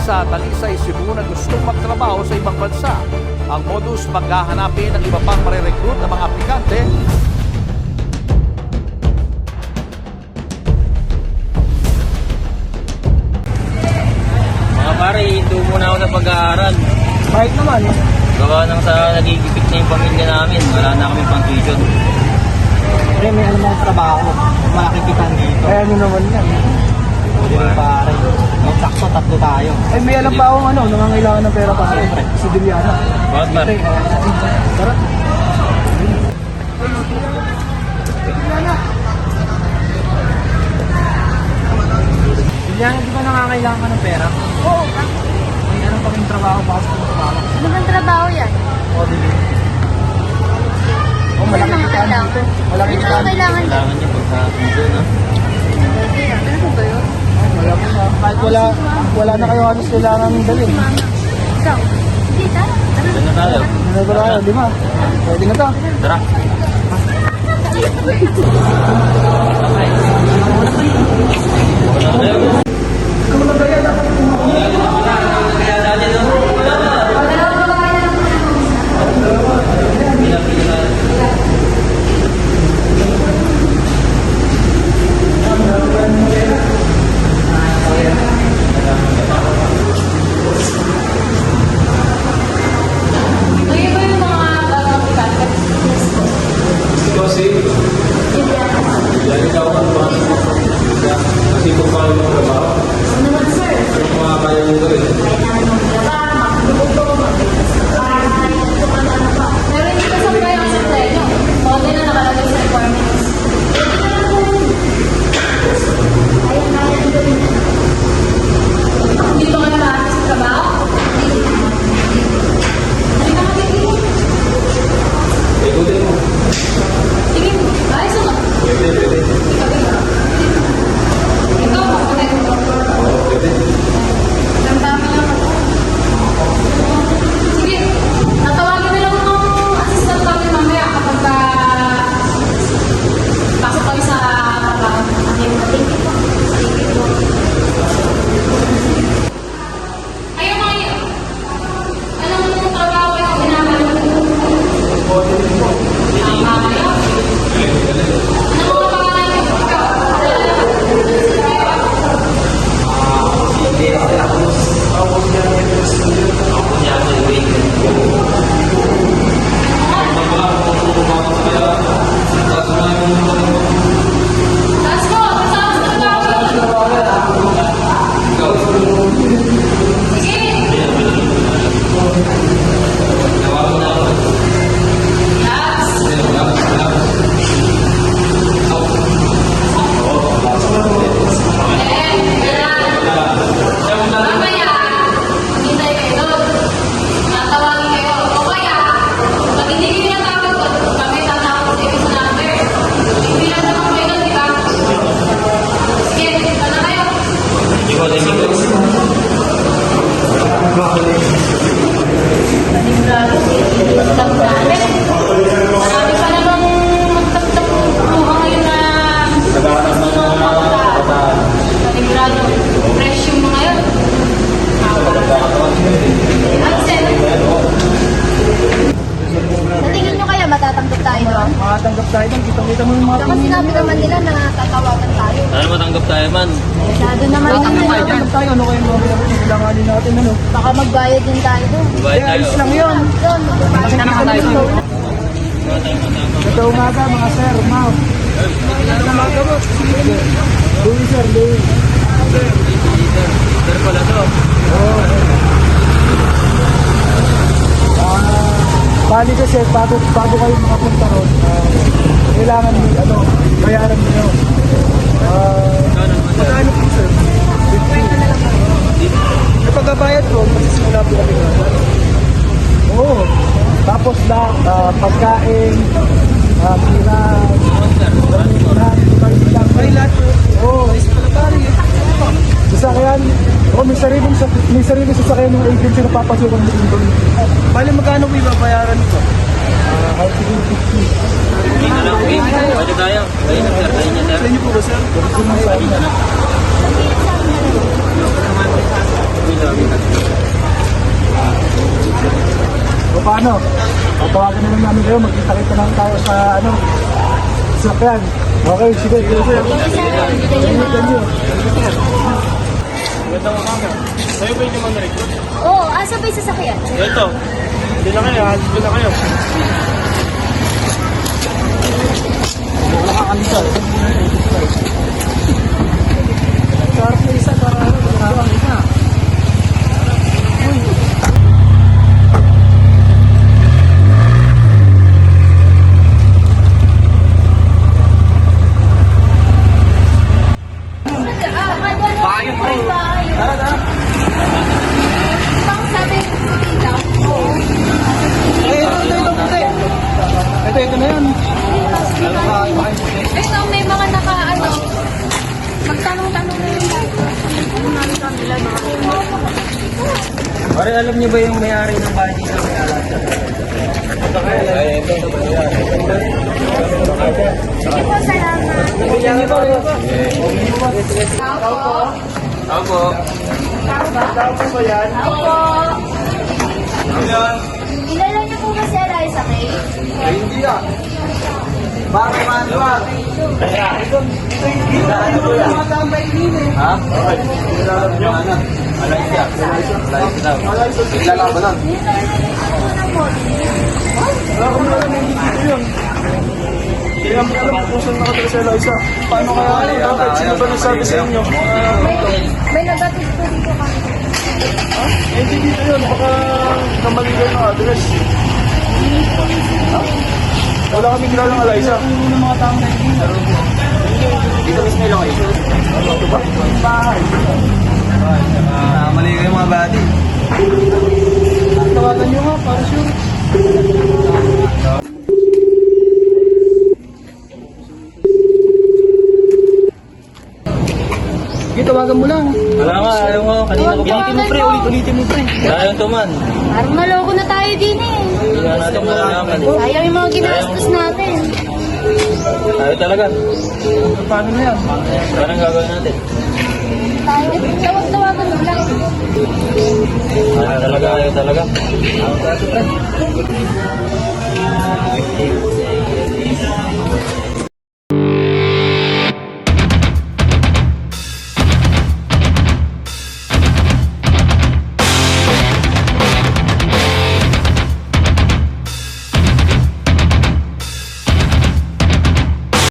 sa Talisay, Cebu na gustong magtrabaho sa ibang bansa. Ang modus, maghahanapin ng iba pang marirecruit ng mga aplikante. Mga pare, ito muna ako ng pag-aaral. Kahit naman. Gawa nang sa nagigipit na yung pamilya namin. Wala na kami pang tuition. Pre, may alam akong trabaho. Makikitan dito. Kaya nyo naman yan. Pwede rin pare. Sakso, tatlo tayo. Eh, may alam pa akong nangangailangan ng pera pare. Si Diliana. Bakit pare? Tara. Diliana, di ba nangangailangan ka ng pera? Oo. May anong pang trabaho, baka sa trabaho. Ano bang trabaho yan? O, Diliana. Oh, Ano malaki mga kitaan kailangan? dito. Malaki Ano kitaan mga kailangan dyan? Kailangan niyo pagka-tuition, ha? Pwede yan. Ano ba yun? Wala po na. Kahit wala na kayo halos kailangan dalhin. Ikaw? Hindi, tara. Saan na tayo? Ano ba tayo? Di ba? Pwede na to. Tara. Meron dito sa bayan sa pleno. Konti na nakalagay sa requirements. Hindi ba ka nakakita sa trabaho? Hindi ka makikita. Sige, ayos mo. Ikaw, makulit mo. Ang dami lang ako. Sige, tatawagin na lang ng assistant namin mamaya kapag pasok kami sa trabaho. Kayo mga yun, anong trabaho yung ginagawa mo? Tama kayo? Ano mga pangalan niyo? Ikaw? Taas mo! Kasama sa trabaho! Sige! Yes! Mamaya, maghintay kayo doon. Tatawagin kayo. O kaya, pag hindi kayo natawag doon, kami tatawag sa ibig sa number. Hindi lang naman kayo doon, di ba? Sige, ano kayo? Ikaw din, ikaw. Marami pa namang magtagtag-ruha ngayon na panigurado. Fresh yung mga yun. Sa tingin nyo kaya matatanggap tayo doon? Makatanggap tayo doon. Kita-kita mo yung mga Saka sinabi naman nila na tatawagan tayo. Sana matanggap tayo man. Masyado naman Makatanggap tayo. Ano kayo mga kailanganin natin? Ano? Baka magbayad din tayo doon. Bayad tayo. Ayos lang yun. Doon, magbayad Kasi naman tayo doon. Ito umaga mga sir, ma'am. Ano umaga mo? Louis sir, Louis. Sir pala to. Bali kasi bago kayo makapunta ron, kailangan bayaran niyo. Magkano po sir? 50. Kapag bayad ko, magsisimula po kami. Oo. Tapos pagkain, biran, may lahat po. Oo. Sasakyan. May sariling sasakyan ng agency na papasukan mo dito. Bali magkano po ibabayaran ko? Kahit 50. Hindi na lang, okay. Pwede tayo. Pwede na, sir. Pwede na, sir. Sa inyo po ba sir? Pwede na. O paano? Tawagan na lang namin kayo, magkita-kita lang tayo sa ano, sakyan. Okay, sige, sige, sige. Oo, asa ba yung sasakyan? Ito, hindi na kayo, halos na kayo. Nakakalisa. Sarap na isa para ano, sarap isa. Bakit po? Tara, tara. Pang sabi daw. Oo. Ito na yan. Ito, may mga naka-ano. Magtanong-tanong na yung bago. Ano namin kanila mga. Pare, alam niyo ba yung may-ari ng bahay dito? Sige po, salamat. Opo. Tao yan. Opo. Kilala niyo po ba si Eliza May? Hindi ah. Bakit man? Ha? Malaysia. Malaysia daw. Lalaban lang. Hindi naman alam kung saan nakatira si Eliza. Paano kaya ano? Bakit? Sino ba nagsabi sa inyo? May nagatid po dito kami. Hindi dito yun. Baka kamali kayo ng address. Wala kaming kilalang Eliza. Dito mismo lang kayo. Ito ba? Bahay. Mali kayo mga body. Tawagan nyo nga para sure. Sige, tawagan mo lang. Wala nga, ayaw mo. Kanina ko. Ulitin mo pre, ulitin mo pre. Ayaw tuman. Parang maloko na tayo din eh. Hindi nga natin malalaman. Sayang yung mga ginastos natin. Ayaw talaga. Paano na yan? Parang gagawin natin. Tayo, tawag-tawagan mo lang. Ayaw talaga, ayaw talaga. Ayaw talaga pre.